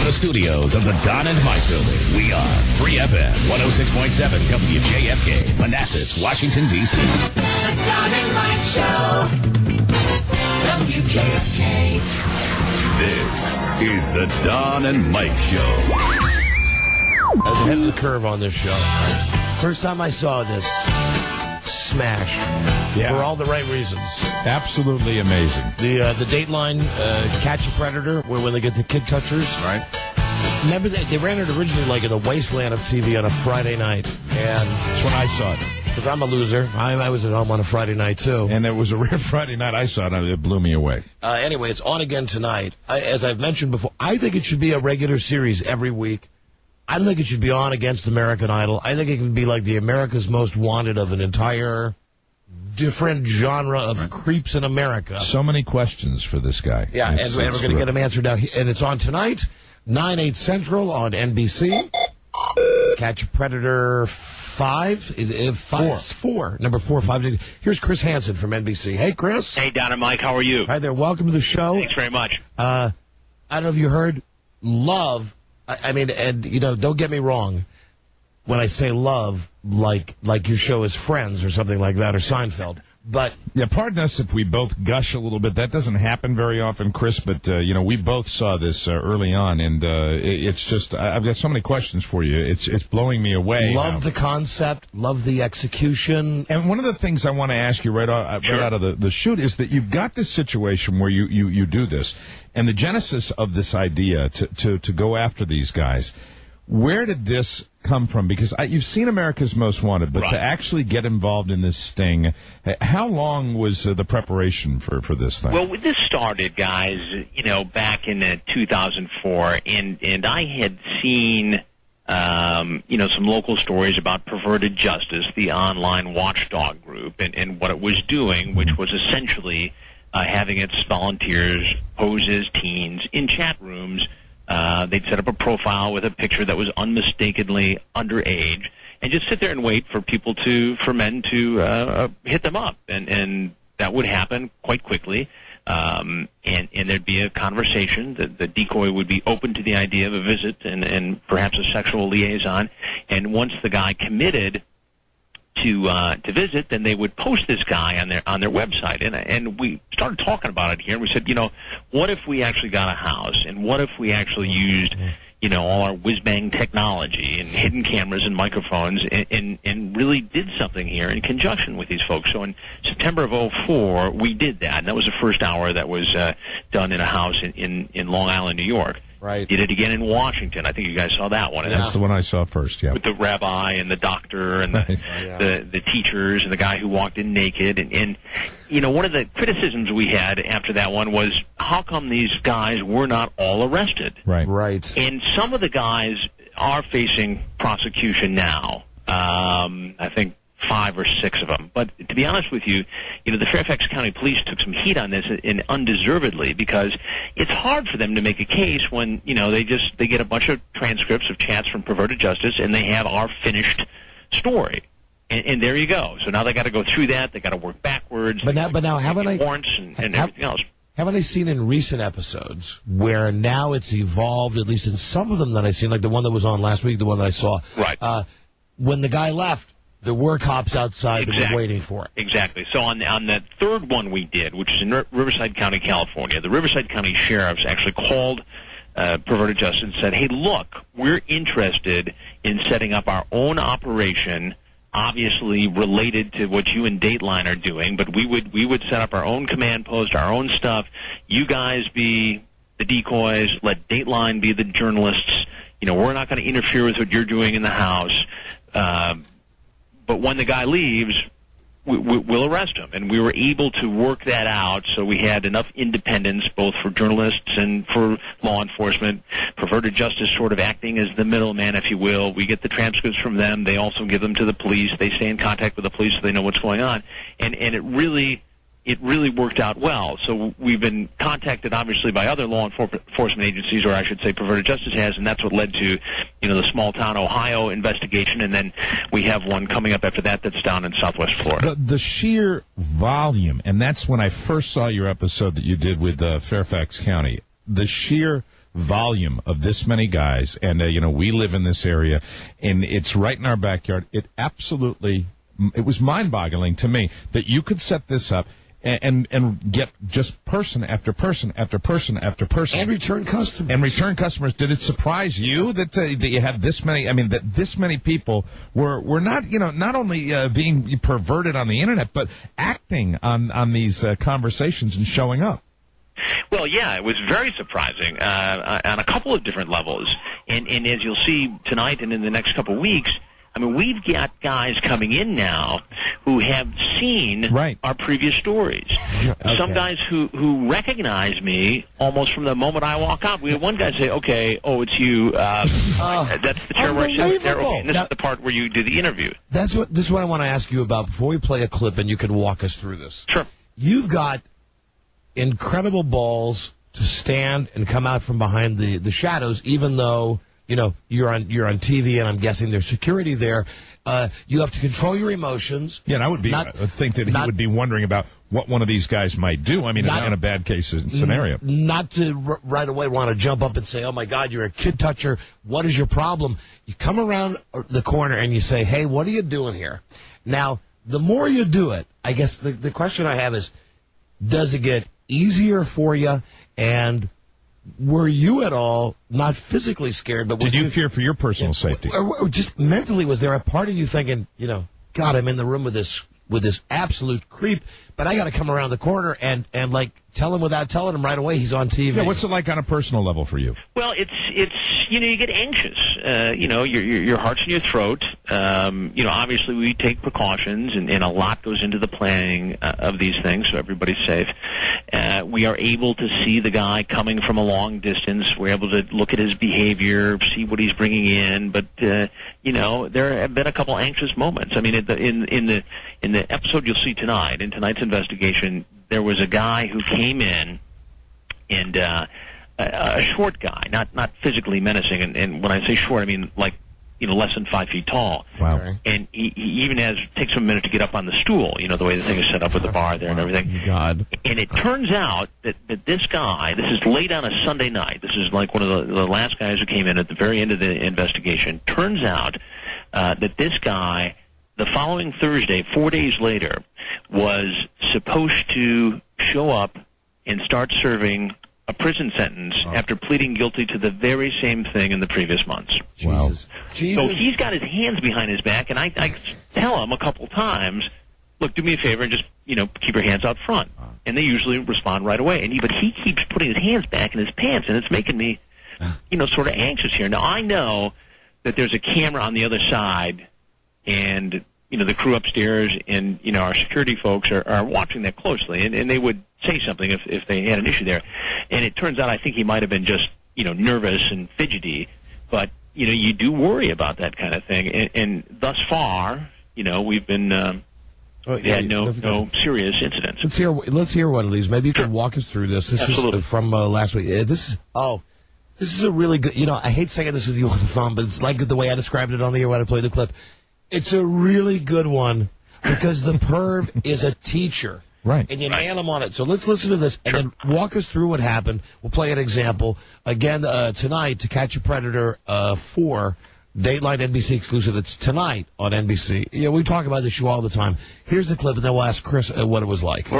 From the studios of the Don and Mike Building, we are 3FM 106.7 WJFK, Manassas, Washington, D.C. The Don and Mike Show, WJFK. This is the Don and Mike Show. I was ahead of the curve on this show. First time I saw this, smash. Yeah. For all the right reasons. Absolutely amazing. The Dateline Catch a Predator, where when they get the kid touchers. Right. Remember, they ran it originally like in the wasteland of TV on a Friday night. And That's when I saw it. because I'm a loser, I was at home on a Friday night, too. And it was a rare Friday night I saw it. It blew me away. Anyway, it's on again tonight. As I've mentioned before, I think it should be a regular series every week. I don't think it should be on against American Idol. I think it can be like the America's Most Wanted of an entire different genre of creeps in America. So many questions for this guy. Yeah, and we're going to get them answered now. And it's on tonight, 9/8 Central on NBC. Catch a Predator 5? Is it 5? 4. Number 4, 5. Here's Chris Hansen from NBC. Hey, Chris. Hey, Don and Mike, how are you? Hi there. Welcome to the show. Thanks very much. I don't know if you heard, love. I mean, and, you know, don't get me wrong. When I say love, like your show is Friends or something like that, or Seinfeld. But Yeah, pardon us if we both gush a little bit. That doesn't happen very often, Chris, but, we both saw this early on, and it's just, I've got so many questions for you. It's blowing me away. love the concept, love the execution. And one of the things I want to ask you right out of the shoot is that you've got this situation where you do this, and the genesis of this idea to go after these guys. Where did this come from? Because you've seen America's Most Wanted, but Right. to actually get involved in this sting, how long was the preparation for this thing? Well, this started, guys, back in 2004, and I had seen, some local stories about Perverted Justice, the online watchdog group, and what it was doing, which was essentially having its volunteers pose as teens in chat rooms. They'd set up a profile with a picture that was unmistakably underage, and just sit there and wait for men to hit them up, and that would happen quite quickly. And there'd be a conversation. The decoy would be open to the idea of a visit and perhaps a sexual liaison. And once the guy committed to visit, then they would post this guy on their website, and we started talking about it here, and we said, what if we actually got a house, and what if we actually used, all our whiz-bang technology and hidden cameras and microphones, and really did something here in conjunction with these folks. So in September of 2004, we did that, and that was the first hour that was done in a house in Long Island, New York. Right. Did it again in Washington. I think you guys saw that one. That's the one I saw first, yeah. With the rabbi and the doctor and the teachers and the guy who walked in naked. And one of the criticisms we had after that one was, how come these guys were not all arrested? Right. Right. And some of the guys are facing prosecution now. I think 5 or 6 of them. But to be honest with you, the Fairfax County Police took some heat on this, and undeservedly, because it's hard for them to make a case when, they get a bunch of transcripts of chats from Perverted Justice, and they have our finished story. And there you go. So now they got to go through that. They got to work backwards. But now haven't I warrants and everything else. Haven't I seen in recent episodes where now it's evolved, at least in some of them that I've seen, like the one that was on last week, the one that I saw. Right. When the guy left, there were cops outside that were waiting for it. Exactly. So on the third one we did, which is in Riverside County, California, the Riverside County sheriffs actually called Perverted Justice and said, hey, look, we're interested in setting up our own operation, obviously related to what you and Dateline are doing, but we would set up our own command post, our own stuff. You guys be the decoys. Let Dateline be the journalists. We're not going to interfere with what you're doing in the house. But when the guy leaves, we'll arrest him. And we were able to work that out, so we had enough independence both for journalists and for law enforcement. Perverted Justice sort of acting as the middleman, if you will. We get the transcripts from them. They also give them to the police. They stay in contact with the police so they know what's going on. And it really worked out well. So we've been contacted, obviously, by other law enforcement agencies, or I should say Perverted Justice has, and that's what led to, the small-town Ohio investigation, and then we have one coming up after that that's down in Southwest Florida. The sheer volume, and that's when I first saw your episode that you did with Fairfax County, the sheer volume of this many guys, and we live in this area, and it's right in our backyard. It was mind-boggling to me that you could set this up and get just person after person after person after person. And return customers. Did it surprise you that you had this many? I mean, that this many people were not, not only being perverted on the internet, but acting on these conversations and showing up. Well, yeah, it was very surprising on a couple of different levels. And as you'll see tonight and in the next couple of weeks, I mean, we've got guys coming in now who have seen our previous stories. Okay. Some guys who recognize me almost from the moment I walk out. We had one guy say, "Okay, it's you. That's the chair where I sit there. Okay, and this is the part where you do the interview." This is what I want to ask you about before we play a clip, and you can walk us through this. Sure. You've got incredible balls to stand and come out from behind the shadows, even though you're on TV, and I'm guessing there's security there. You have to control your emotions. Yeah, and I would think that he would be wondering about what one of these guys might do. I mean, in a bad case scenario. Not to right away want to jump up and say, "Oh my God, you're a kid toucher. What is your problem?" You come around the corner and you say, "Hey, what are you doing here?" Now, the more you do it, I guess the question I have is, does it get easier for you? And were you at all not physically scared, but did you fear for your personal safety? Or just mentally, was there a part of you thinking, God, I'm in the room with this absolute creep, but I got to come around the corner and like tell him without telling him right away he's on TV? Yeah, what's it like on a personal level for you? Well, it's you get anxious. Your heart's in your throat. Obviously we take precautions, and a lot goes into the planning of these things, so everybody's safe. We are able to see the guy coming from a long distance. We're able to look at his behavior, see what he's bringing in. But there have been a couple anxious moments. I mean, in the episode you'll see tonight, in tonight's investigation, there was a guy who came in, and a short guy, not physically menacing, and when I say short, I mean like less than 5 feet tall. Wow. Okay. And he even takes him a minute to get up on the stool, the way the thing is set up with the bar there and everything. God. And it turns out that this guy, this is late on a Sunday night, this is like one of the last guys who came in at the very end of the investigation. Turns out that this guy, the following Thursday, 4 days later, was supposed to show up and start serving a prison sentence after pleading guilty to the very same thing in the previous months. Jesus. Wow. So he's got his hands behind his back, and I tell him a couple times, look, do me a favor and just, keep your hands out front. And they usually respond right away. But he keeps putting his hands back in his pants, and it's making me, sort of anxious here. Now, I know that there's a camera on the other side, and the crew upstairs and, our security folks are watching that closely, and they would say something if they had an issue there. And it turns out I think he might have been just, nervous and fidgety, but, you do worry about that kind of thing. And thus far, we've been, had no serious incidents. Let's hear one of these. Maybe you can walk us through this. This Absolutely. is from last week. This is a really good, I hate saying this with you on the phone, but it's like the way I described it on the air when I played the clip. It's a really good one because the perv is a teacher. Right. And you nail him on it. So let's listen to this and then walk us through what happened. We'll play an example. Again, tonight, To Catch a Predator 4, Dateline NBC exclusive. It's tonight on NBC. We talk about this show all the time. Here's the clip, and then we'll ask Chris what it was like.